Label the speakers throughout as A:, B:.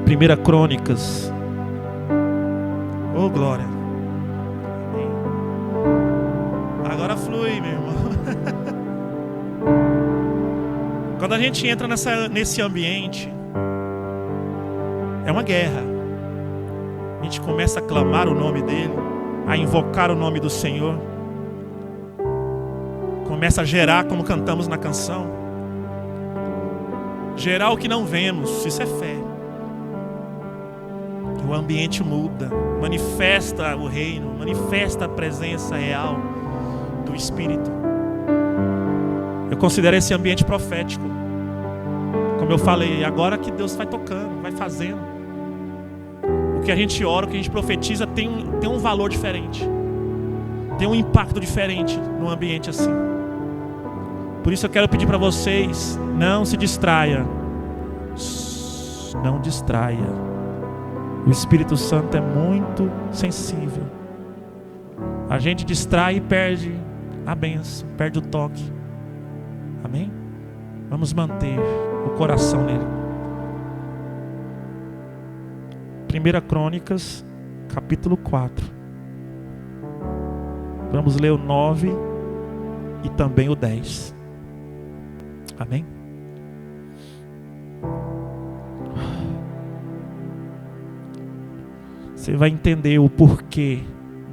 A: 1 Crônicas. Oh, glória. Agora flui, meu irmão. Quando a gente entra nesse ambiente, é uma guerra. A gente começa a clamar o nome dele, a invocar o nome do Senhor. Começa a gerar como cantamos na canção. Gerar o que não vemos, isso é fé. O ambiente muda, manifesta o reino, manifesta a presença real do Espírito. Eu considero esse ambiente profético. Como eu falei, agora que Deus vai tocando, vai fazendo. O que a gente ora, o que a gente profetiza tem um valor diferente. Tem um impacto diferente num ambiente assim. Por isso eu quero pedir para vocês, não se distraia. Não distraia. O Espírito Santo é muito sensível. A gente distrai e perde a bênção, perde o toque. Amém? Vamos manter o coração nele. 1 Crônicas, capítulo 4. Vamos ler o 9 e também o 10. Amém? Você vai entender o porquê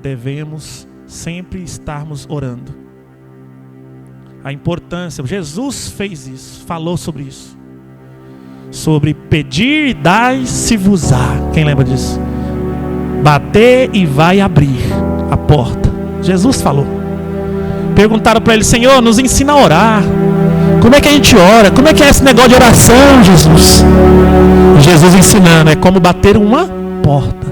A: devemos sempre estarmos orando. A importância, Jesus fez isso, falou sobre isso. Sobre pedir e dai-se-vos-á. Quem lembra disso? Bater e vai abrir a porta. Jesus falou. Perguntaram para ele: Senhor, nos ensina a orar. Como é que a gente ora? Como é que é esse negócio de oração, Jesus? Jesus ensinando, é como bater uma porta.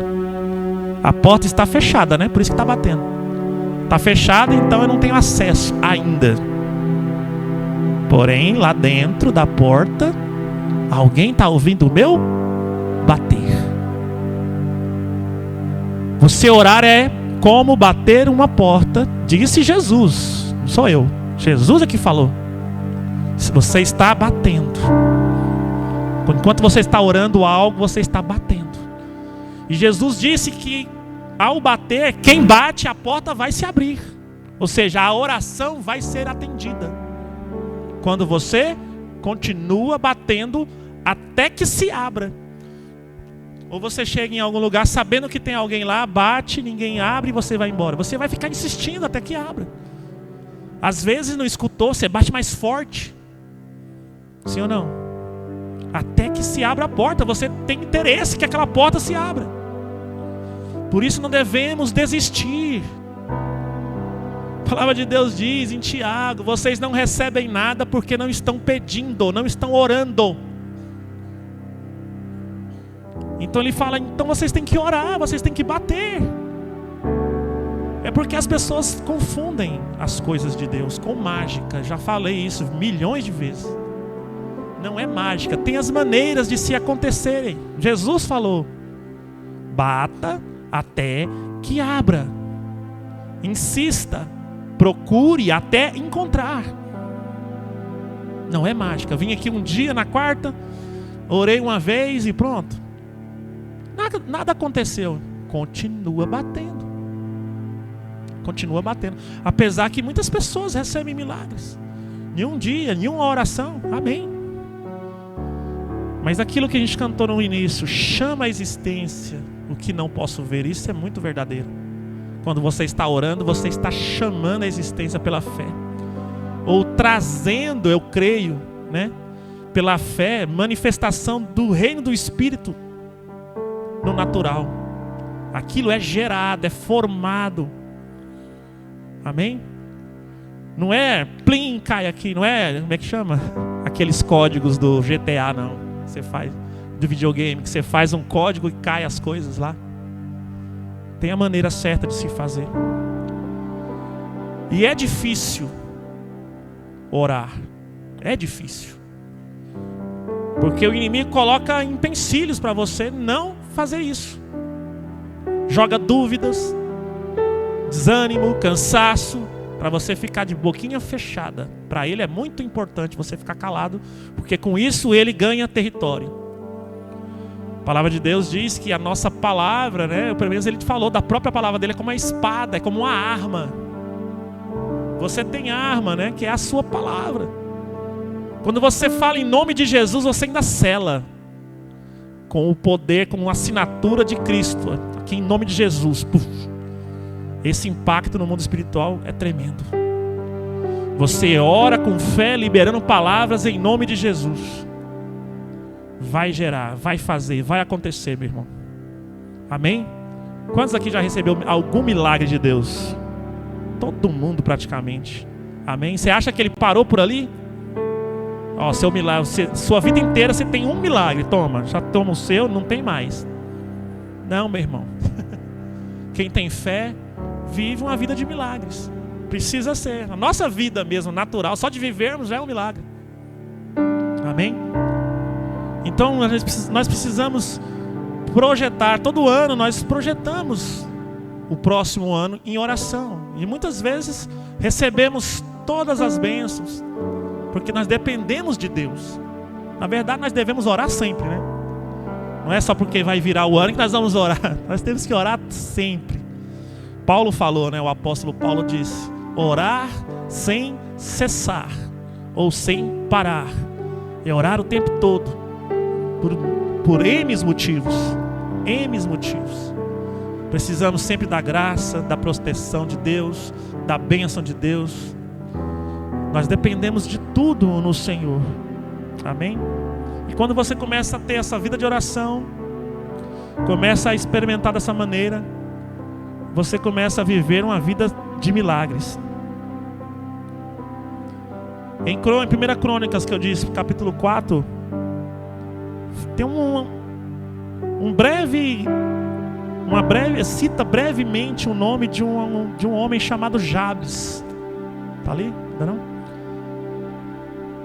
A: A porta está fechada, né? Por isso que está batendo. Está fechada, então eu não tenho acesso ainda. Porém, lá dentro da porta, alguém está ouvindo o meu bater. Você orar é como bater uma porta, disse Jesus, não sou eu. Jesus é que falou. Se você está batendo, enquanto você está orando algo, você está batendo. E Jesus disse que ao bater, quem bate, a porta vai se abrir. Ou seja, a oração vai ser atendida. Quando você continua batendo até que se abra. Ou você chega em algum lugar sabendo que tem alguém lá, bate, ninguém abre e você vai embora. Você vai ficar insistindo até que abra. Às vezes não escutou, você bate mais forte. Sim ou não? Até que se abra a porta. Você tem interesse que aquela porta se abra. Por isso não devemos desistir. A palavra de Deus diz em Tiago: vocês não recebem nada porque não estão pedindo, não estão orando. Então ele fala, então vocês têm que orar, vocês têm que bater. É porque as pessoas confundem as coisas de Deus com mágica. Já falei isso milhões de vezes. Não é mágica, tem as maneiras de se acontecerem. Jesus falou: bata até que abra. Insista, procure até encontrar. Não é mágica. Vim aqui um dia na quarta, orei uma vez e pronto. Nada aconteceu. Continua batendo. Continua batendo. Apesar que muitas pessoas recebem milagres. Em um dia, em uma oração. Amém. Mas aquilo que a gente cantou no início, chama a existência o que não posso ver. Isso é muito verdadeiro. Quando você está orando, você está chamando a existência pela fé. Ou trazendo, eu creio, né, pela fé, manifestação do reino do Espírito no natural. Aquilo é gerado, é formado. Amém? Não é plim, cai aqui, não é, como é que chama? Aqueles códigos do GTA, não. Você faz do videogame, que você faz um código e cai as coisas lá. Tem a maneira certa de se fazer. E é difícil orar. É difícil. Porque o inimigo coloca empecilhos para você não fazer isso. Joga dúvidas, desânimo, cansaço, para você ficar de boquinha fechada. Para ele é muito importante você ficar calado, porque com isso ele ganha território. A palavra de Deus diz que a nossa palavra, né, pelo menos ele falou da própria palavra dele, é como uma espada, é como uma arma. Você tem arma, né, que é a sua palavra. Quando você fala em nome de Jesus, você ainda sela com o poder, com a assinatura de Cristo, aqui em nome de Jesus. Puf. Esse impacto no mundo espiritual é tremendo. Você ora com fé, liberando palavras em nome de Jesus. Vai gerar, vai fazer, vai acontecer, meu irmão. Amém? Quantos aqui já recebeu algum milagre de Deus? Todo mundo praticamente. Amém? Você acha que ele parou por ali? Ó, seu milagre, sua vida inteira você tem um milagre. Toma, já toma o seu, não tem mais. Não, meu irmão. Quem tem fé vive uma vida de milagres. Precisa ser. A nossa vida mesmo, natural, só de vivermos já é um milagre. Amém? Então nós precisamos projetar. Todo ano nós projetamos o próximo ano em oração. E muitas vezes recebemos todas as bênçãos, porque nós dependemos de Deus. Na verdade nós devemos orar sempre, né? Não é só porque vai virar o ano que nós vamos orar. Nós temos que orar sempre. Paulo falou, né? O apóstolo Paulo disse: orar sem cessar, ou sem parar. É orar o tempo todo, por N motivos. N motivos. Precisamos sempre da graça, da proteção de Deus, da bênção de Deus. Nós dependemos de tudo no Senhor. Amém? E quando você começa a ter essa vida de oração, começa a experimentar dessa maneira, você começa a viver uma vida de milagres. Em 1 Crônicas, que eu disse, capítulo 4, tem cita brevemente o nome de um homem chamado Jabes. Está ali? Ainda não?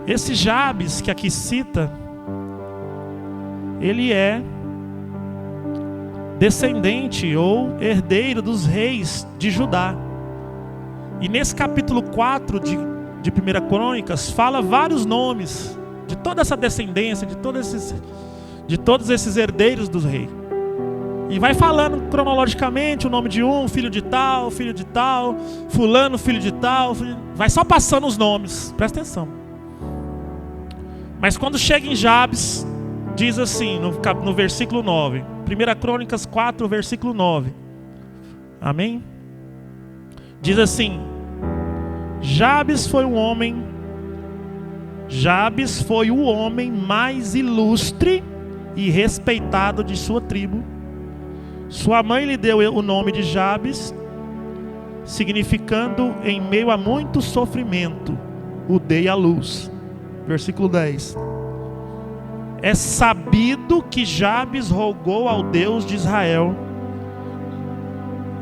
A: Esse Jabes que aqui cita, ele é descendente ou herdeiro dos reis de Judá. E nesse capítulo 4 de 1 Crônicas fala vários nomes de toda essa descendência, de todos esses herdeiros dos reis. E vai falando cronologicamente o nome de um, filho de tal, fulano, filho de tal, vai só passando os nomes, presta atenção. Mas quando chega em Jabes, diz assim, no versículo 9, 1 Crônicas 4, versículo 9. Amém? Diz assim: Jabes foi o homem mais ilustre e respeitado de sua tribo. Sua mãe lhe deu o nome de Jabes, significando em meio a muito sofrimento, o dei à luz. Versículo 10. É sabido que Jabes rogou ao Deus de Israel,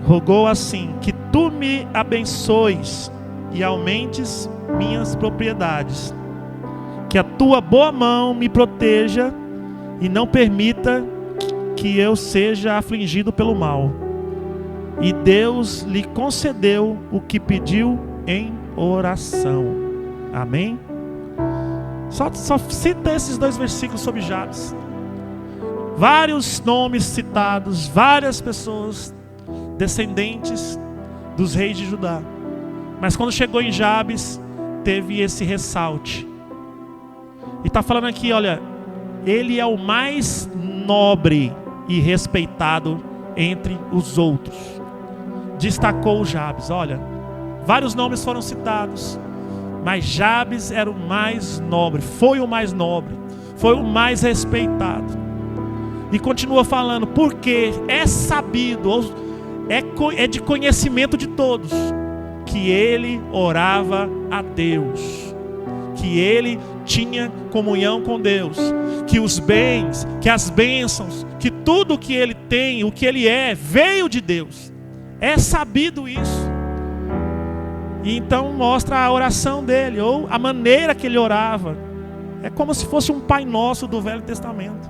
A: rogou assim: que tu me abençoes e aumentes minhas propriedades, que a tua boa mão me proteja e não permita que eu seja afligido pelo mal. E Deus lhe concedeu o que pediu em oração. Amém? Só cita esses dois versículos sobre Jabes. Vários nomes citados, várias pessoas descendentes dos reis de Judá. Mas quando chegou em Jabes, teve esse ressalte. E está falando aqui, olha, ele é o mais nobre e respeitado entre os outros. Destacou Jabes. Olha, vários nomes foram citados, mas Jabes era o mais nobre, foi o mais nobre, foi o mais respeitado. E continua falando, porque é sabido, é de conhecimento de todos, que ele orava a Deus, que ele tinha comunhão com Deus, que os bens, que as bênçãos, que tudo o que ele tem, o que ele é, veio de Deus. É sabido isso. E então mostra a oração dele, ou a maneira que ele orava. É como se fosse um Pai Nosso do Velho Testamento.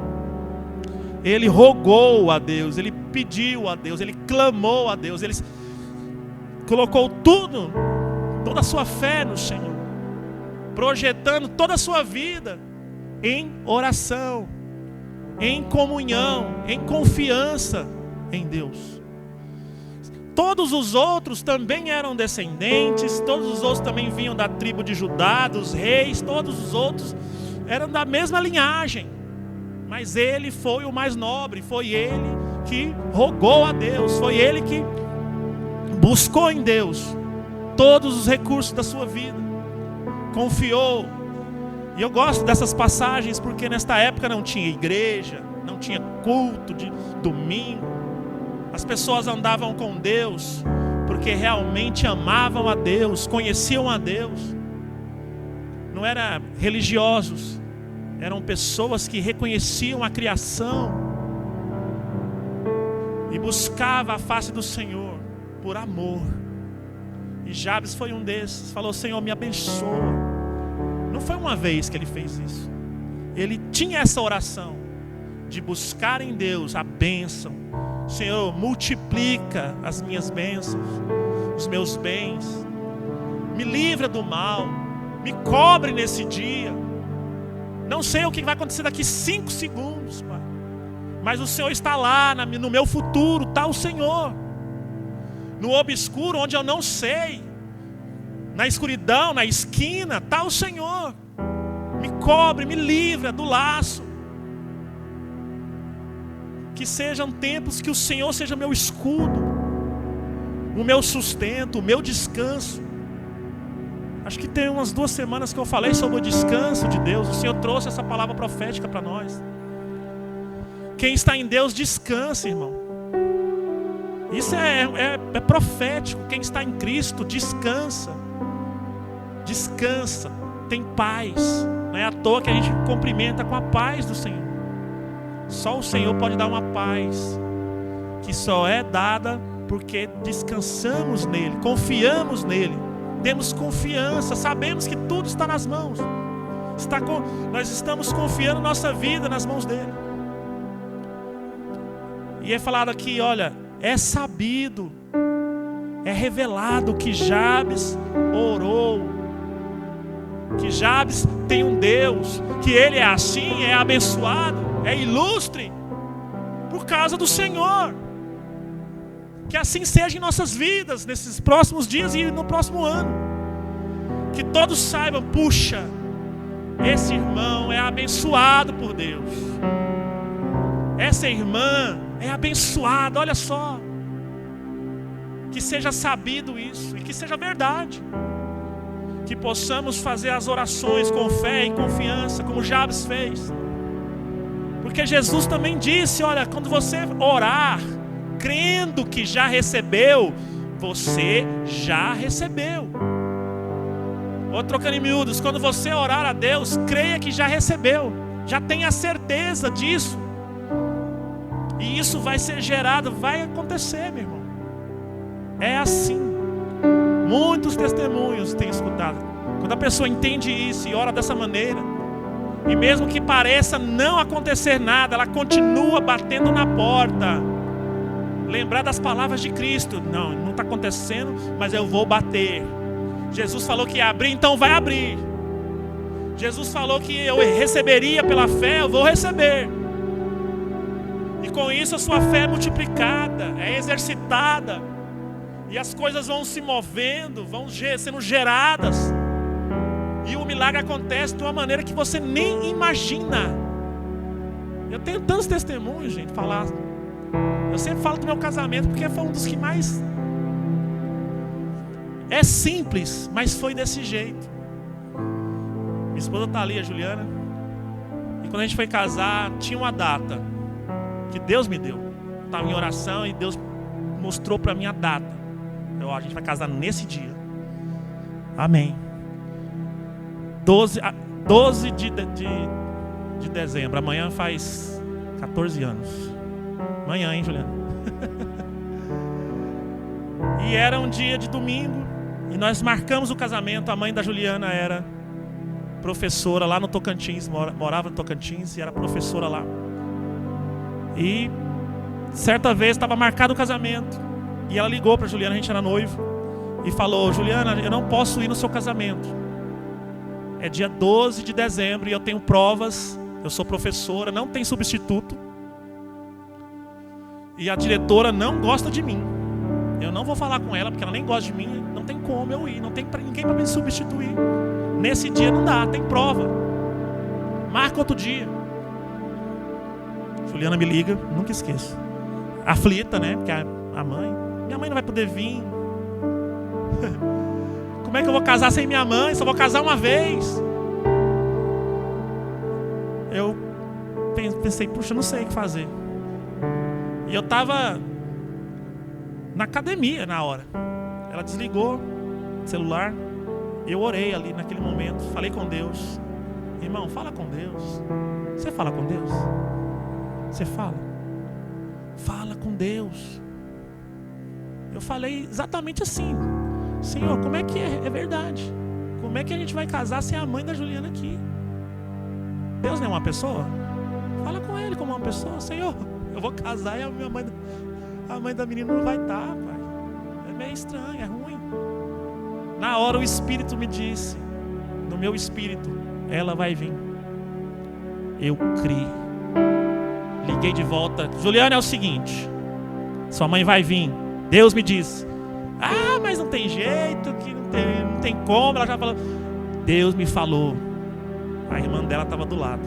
A: Ele rogou a Deus, ele pediu a Deus, ele clamou a Deus, ele colocou toda a sua fé no Senhor, projetando toda a sua vida em oração, em comunhão, em confiança em Deus. Todos os outros também eram descendentes, todos os outros também vinham da tribo de Judá, dos reis, todos os outros eram da mesma linhagem. Mas ele foi o mais nobre, foi ele que rogou a Deus, foi ele que buscou em Deus todos os recursos da sua vida, confiou. E eu gosto dessas passagens porque nesta época não tinha igreja, não tinha culto de domingo. As pessoas andavam com Deus porque realmente amavam a Deus, conheciam a Deus. Não eram religiosos, eram pessoas que reconheciam a criação e buscavam a face do Senhor por amor. E Jabes foi um desses. Falou: Senhor, me abençoa. Não foi uma vez que ele fez isso. Ele tinha essa oração de buscar em Deus a bênção. Senhor, multiplica as minhas bênçãos, os meus bens. Me livra do mal. Me cobre nesse dia. Não sei o que vai acontecer daqui 5 segundos, Pai. Mas o Senhor está lá, no meu futuro está o Senhor. No obscuro, onde eu não sei, na escuridão, na esquina, está o Senhor. Me cobre, me livra do laço. Que sejam tempos que o Senhor seja meu escudo, o meu sustento, o meu descanso. Acho que tem umas 2 semanas que eu falei sobre o descanso de Deus. O Senhor trouxe essa palavra profética para nós. Quem está em Deus descansa, irmão. Isso é profético. Quem está em Cristo descansa. Descansa, tem paz. Não é à toa que a gente cumprimenta com a paz do Senhor. Só o Senhor pode dar uma paz que só é dada porque descansamos nele, confiamos nele, temos confiança, sabemos que tudo está nas mãos. Nós estamos confiando nossa vida nas mãos dele. E é falado aqui, olha, é sabido, é revelado que Jabes orou, que Jabes tem um Deus, que ele é assim, é abençoado, é ilustre por causa do Senhor. Que assim seja em nossas vidas, nesses próximos dias e no próximo ano. Que todos saibam, puxa, esse irmão é abençoado por Deus. Essa irmã é abençoada, olha só. Que seja sabido isso e que seja verdade. Que possamos fazer as orações com fé e confiança, como Jabes fez. Porque Jesus também disse, olha, quando você orar, crendo que já recebeu, você já recebeu. Ou trocando em miúdos, quando você orar a Deus, creia que já recebeu. Já tenha certeza disso. E isso vai ser gerado, vai acontecer, meu irmão. É assim. Muitos testemunhos tenho escutado. Quando a pessoa entende isso e ora dessa maneira, e mesmo que pareça não acontecer nada, ela continua batendo na porta. Lembrar das palavras de Cristo. Não está acontecendo, mas eu vou bater. Jesus falou que ia abrir, então vai abrir. Jesus falou que eu receberia pela fé, eu vou receber. E com isso a sua fé é multiplicada, é exercitada. E as coisas vão se movendo, vão sendo geradas. E o milagre acontece de uma maneira que você nem imagina. Eu tenho tantos testemunhos, gente, falar. Eu sempre falo do meu casamento, porque foi um dos que mais... É simples, mas foi desse jeito. Minha esposa está ali, a Juliana. E quando a gente foi casar, tinha uma data que Deus me deu. Estava em oração e Deus mostrou para mim a data. A gente vai casar nesse dia. Amém. 12 de dezembro. Amanhã faz 14 anos. Amanhã, hein, Juliana? E era um dia de domingo. E nós marcamos o casamento. A mãe da Juliana era professora lá no Tocantins. Morava no Tocantins e era professora lá. E certa vez estava marcado o casamento. E ela ligou para Juliana, a gente era noivo. E falou: Juliana, eu não posso ir no seu casamento. É dia 12 de dezembro e eu tenho provas Eu sou professora, não tem substituto. E a diretora não gosta de mim. Eu não vou falar com ela, porque ela nem gosta de mim. Não tem como eu ir, não tem ninguém para me substituir. Nesse dia não dá, tem prova. Marca outro dia. Juliana me liga, nunca esqueço. Aflita, né? Porque a mãe... Minha mãe não vai poder vir. Como é que eu vou casar sem minha mãe? Só vou casar uma vez. Eu pensei, puxa, não sei o que fazer. E eu estava na academia na hora. Ela desligou o celular. Eu orei ali naquele momento. Falei com Deus. Irmão, fala com Deus. Você fala com Deus? Você fala? Fala com Deus. Eu falei exatamente assim. Senhor, como é que é verdade? Como é que a gente vai casar sem a mãe da Juliana aqui? Deus não é uma pessoa? Fala com Ele como uma pessoa. Senhor, eu vou casar e a mãe da menina não vai estar, pai. É meio estranho, é ruim. Na hora o Espírito me disse, no meu espírito, ela vai vir. Eu criei. Liguei de volta. Juliana, é o seguinte, sua mãe vai vir. Deus me disse. Ah, mas não tem jeito, que não tem como. Ela já falou. Deus me falou. A irmã dela estava do lado,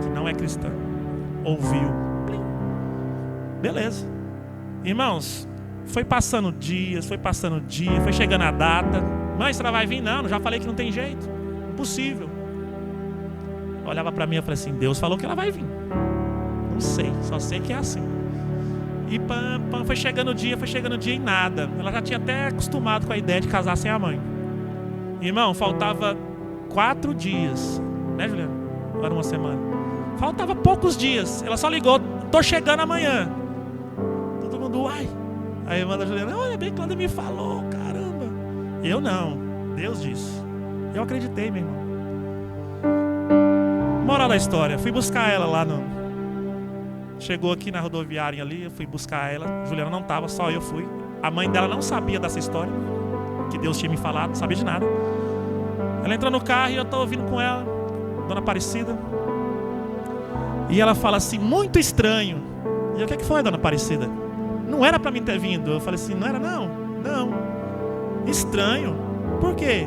A: que não é cristã. Ouviu. Beleza. Irmãos, foi passando dias, foi chegando a data. Mãe, você vai vir? Não, já falei que não tem jeito. Impossível. Olhava para mim e falei assim, Deus falou que ela vai vir. Não sei, só sei que é assim. E foi chegando o dia e nada. Ela já tinha até acostumado com a ideia de casar sem a mãe. Irmão, faltava 4 dias. Né, Juliana? Era uma semana. Faltava poucos dias. Ela só ligou, tô chegando amanhã. Todo mundo, uai. Aí a irmã da Juliana, olha bem quando me falou, caramba. Eu não, Deus disse. Eu acreditei, meu irmão. Moral da história, fui buscar ela lá no... Chegou aqui na rodoviária ali, eu fui buscar ela. Juliana não estava, só eu fui. A mãe dela não sabia dessa história, que Deus tinha me falado, não sabia de nada. Ela entrou no carro e eu estou ouvindo com ela, Dona Aparecida. E ela fala assim, muito estranho. E eu, o que foi, Dona Aparecida? Não era para mim ter vindo. Eu falei assim, não era não. Estranho. Por quê?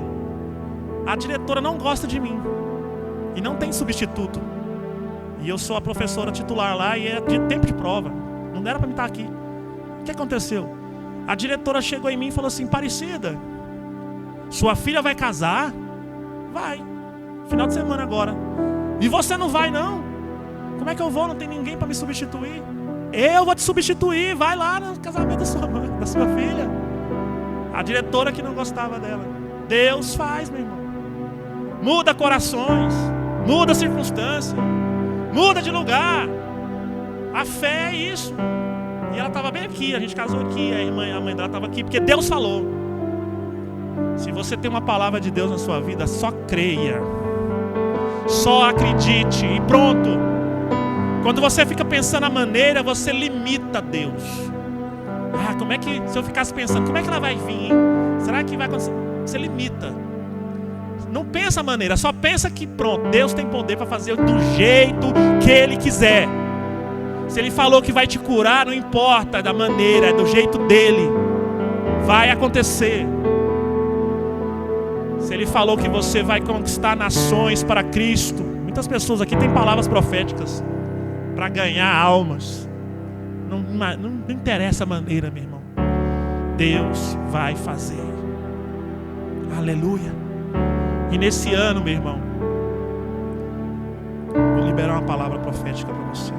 A: A diretora não gosta de mim. E não tem substituto. E eu sou a professora titular lá e é de tempo de prova. Não era para mim estar aqui. O que aconteceu? A diretora chegou em mim e falou assim, Aparecida, sua filha vai casar? Vai. Final de semana agora. E você não vai não? Como é que eu vou? Não tem ninguém para me substituir. Eu vou te substituir. Vai lá no casamento da sua mãe, da sua filha. A diretora que não gostava dela. Deus faz, meu irmão. Muda corações. Muda circunstância. Muda de lugar. A fé é isso. E ela estava bem aqui, a gente casou aqui, a mãe dela estava aqui, porque Deus falou. Se você tem uma palavra de Deus na sua vida, só creia. Só acredite e pronto. Quando você fica pensando a maneira, você limita Deus. Ah, como é que, se eu ficasse pensando, como é que ela vai vir? Será que vai acontecer? Você limita. Não pensa a maneira, só pensa que pronto, Deus tem poder para fazer do jeito que Ele quiser. Se Ele falou que vai te curar, não importa da maneira, é do jeito dEle. Vai acontecer. Se Ele falou que você vai conquistar nações para Cristo, muitas pessoas aqui têm palavras proféticas para ganhar almas. Não interessa a maneira, meu irmão. Deus vai fazer. Aleluia. E nesse ano, meu irmão, vou liberar uma palavra profética para você.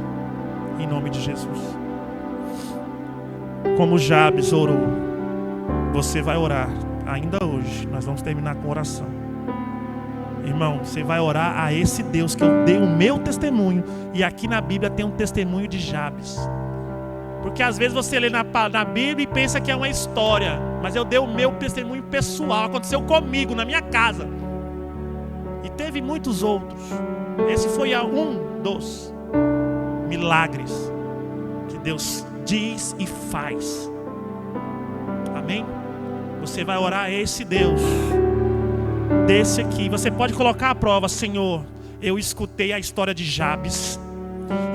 A: Em nome de Jesus. Como Jabes orou, você vai orar ainda hoje. Nós vamos terminar com oração. Irmão, você vai orar a esse Deus que eu dei o meu testemunho. E aqui na Bíblia tem um testemunho de Jabes. Porque às vezes você lê na Bíblia e pensa que é uma história. Mas eu dei o meu testemunho pessoal. Aconteceu comigo, na minha casa. E teve muitos outros. Esse foi um dos milagres que Deus diz e faz. Amém? Você vai orar a esse Deus. Desse aqui. Você pode colocar à prova, Senhor, eu escutei a história de Jabes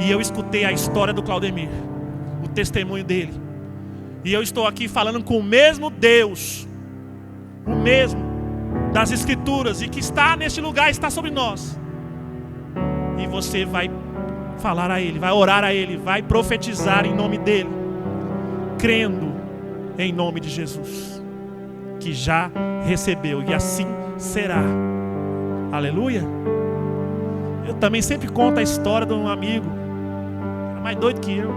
A: e eu escutei a história do Claudemir, o testemunho dele. E eu estou aqui falando com o mesmo Deus, o mesmo das Escrituras, e que está neste lugar, está sobre nós. E você vai falar a Ele, vai orar a Ele, vai profetizar em nome dEle, crendo em nome de Jesus, que já recebeu, e assim será. Aleluia. Eu também sempre conto a história de um amigo, era mais doido que eu.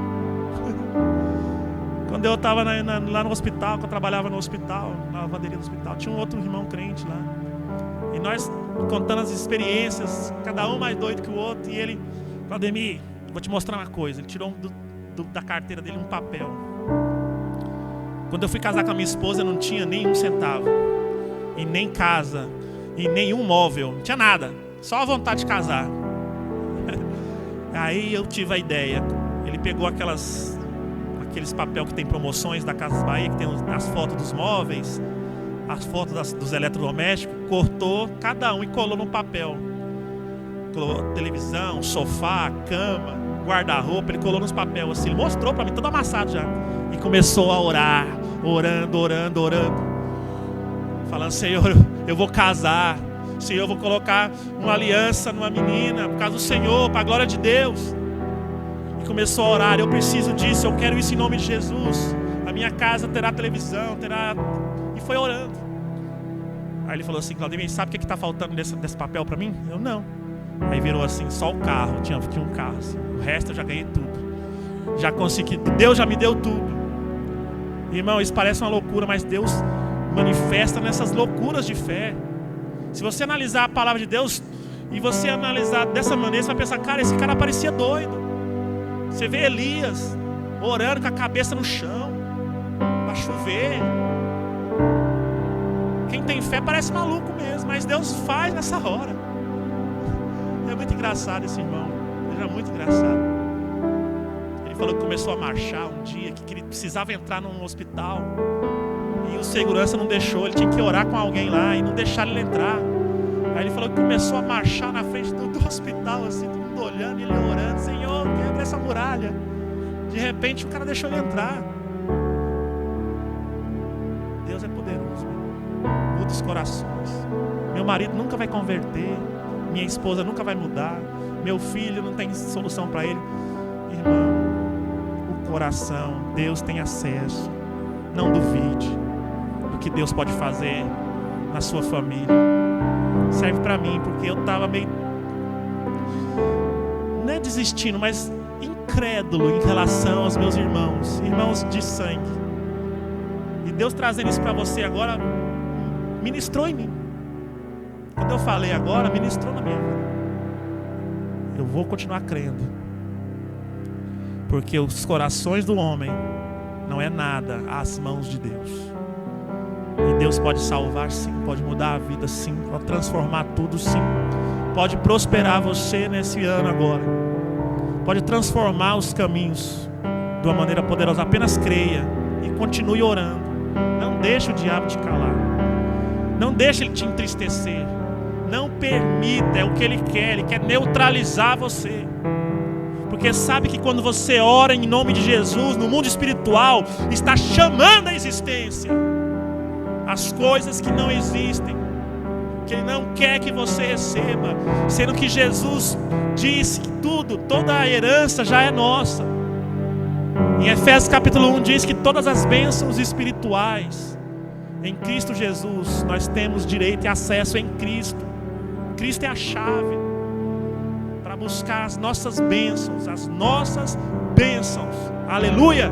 A: Quando eu estava lá no hospital, quando eu trabalhava no hospital, na lavanderia do hospital, tinha um outro irmão crente lá. E nós contando as experiências, cada um mais doido que o outro. E ele, Claudemir, vou te mostrar uma coisa. Ele tirou da carteira dele um papel. Quando eu fui casar com a minha esposa, eu não tinha nenhum centavo, e nem casa, e nenhum móvel, não tinha nada, só a vontade de casar. Aí eu tive a ideia. Ele pegou aqueles papel que tem promoções da Casas Bahia, que tem as fotos dos móveis, as fotos dos eletrodomésticos, cortou cada um e colou no papel. Colou televisão, sofá, cama, guarda-roupa, ele colou nos papéis assim, ele mostrou pra mim, todo amassado já. E começou a orar, orando, falando: Senhor, eu vou casar, Senhor, eu vou colocar uma aliança numa menina, por causa do Senhor, para a glória de Deus. E começou a orar: eu preciso disso, eu quero isso em nome de Jesus, a minha casa terá televisão, terá... E foi orando. Aí ele falou assim: Claudemir, sabe o que está faltando desse papel para mim? Eu não. Aí virou assim, só o carro, tinha um carro assim. O resto eu já ganhei tudo, já consegui, Deus já me deu tudo. Irmão, isso parece uma loucura, mas Deus manifesta nessas loucuras de fé. Se você analisar a palavra de Deus e você analisar dessa maneira, você vai pensar: cara, esse cara parecia doido. Você vê Elias orando com a cabeça no chão para chover. Quem tem fé parece maluco mesmo, mas Deus faz nessa hora. É muito engraçado esse irmão, ele é muito engraçado. Ele falou que começou a marchar um dia, que ele precisava entrar num hospital e o segurança não deixou, ele tinha que orar com alguém lá e não deixaram ele entrar. Aí ele falou que começou a marchar na frente do hospital, assim, todo mundo olhando, ele orando: Senhor, quebra essa muralha. De repente o cara deixou ele entrar. Deus é poderoso, muda os corações. Meu marido nunca vai converter, minha esposa nunca vai mudar, meu filho não tem solução para ele. Irmão, o coração, Deus tem acesso. Não duvide do que Deus pode fazer na sua família. Serve para mim, porque eu estava meio, não é desistindo, mas incrédulo em relação aos meus irmãos de sangue. E Deus trazendo isso para você agora, ministrou em mim. Quando eu falei agora, ministrou na minha vida. Eu vou continuar crendo, porque os corações do homem não é nada às mãos de Deus. E Deus pode salvar sim, pode mudar a vida sim, pode transformar tudo sim, pode prosperar você nesse ano agora, pode transformar os caminhos de uma maneira poderosa. Apenas creia e continue orando. Não deixe o diabo te calar, não deixe ele te entristecer, não permita. É o que ele quer neutralizar você. Porque sabe que quando você ora em nome de Jesus, no mundo espiritual, está chamando a existência as coisas que não existem, que Ele não quer que você receba, sendo que Jesus disse que toda a herança já é nossa. Em Efésios capítulo 1 diz que todas as bênçãos espirituais em Cristo Jesus, nós temos direito e acesso em Cristo. Cristo é a chave para buscar as nossas bênçãos, aleluia.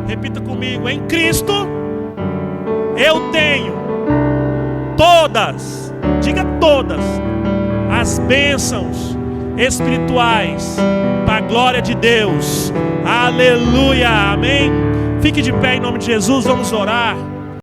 A: Repita comigo: em Cristo eu tenho todas, diga todas, as bênçãos espirituais para a glória de Deus, aleluia, amém. Fique de pé em nome de Jesus, vamos orar.